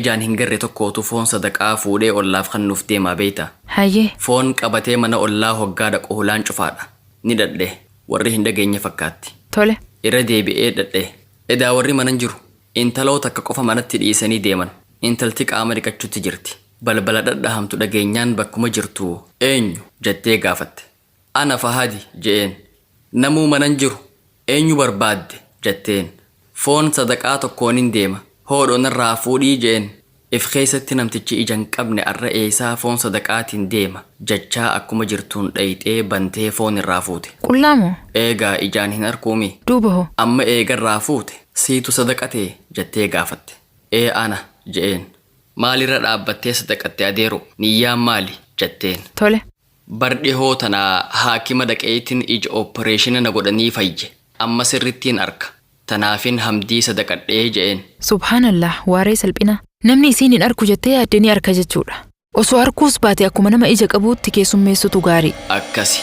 Ijaan hin garre tokkootu foon sadaqaa fuudhee ollaaf kannuuf deemaa beeyta. Hayyee. Foon qabatee mana ollaa hoggaa dhaqu hulaan cufaadha. Ni dhadhe warri hin dhageenye fakkaatti. Tole. Irra deebi'ee dhadhe. Edaa warri manan jiru. Intaloota akka qofa manatti dhiisanii deeman. Intalti qaama dhiqachuutti jirti. Balbala dhadhahamtu dhageenyaan bakkuma jirtu eenyu jettee gaafatte. Ana Fahadi je'een. Namuu manan jiru eenyu barbaadde jetteen. Foon sadaqaa tokkoonin deema. Hoodhoon irraa fuudhii je'een. If keessatti namtichi ijaan qabne arra eesaa foon sadaqaatiin deema jechaa akkuma jirtuun dhayxee bantee foon irraa fuute. Qullaamoo? Eegaa ijaan hin arkuumi. Duuba hoo? Amma eegarraa fuute siitu sadaqatee jettee gaafatte. Ana je'een. Maalirra dhaabbattee sadaqatte adeeru niyyaan maali jetteen. Tole. Bardhi hoo tanaa haakima dhaqeetiin ija ooppareeshina na godhanii fayye. Amma sirrittiin arka. Tanaafin hamdii sadaqadhee je'een. Subhaanallah waaree salphina. Namni isiin hin arku jettee yaaddee ni arka jechuudha. Osoo arkuus baate akkuma nama ija qabuutti keessummeessutu gaarii. Akkasi.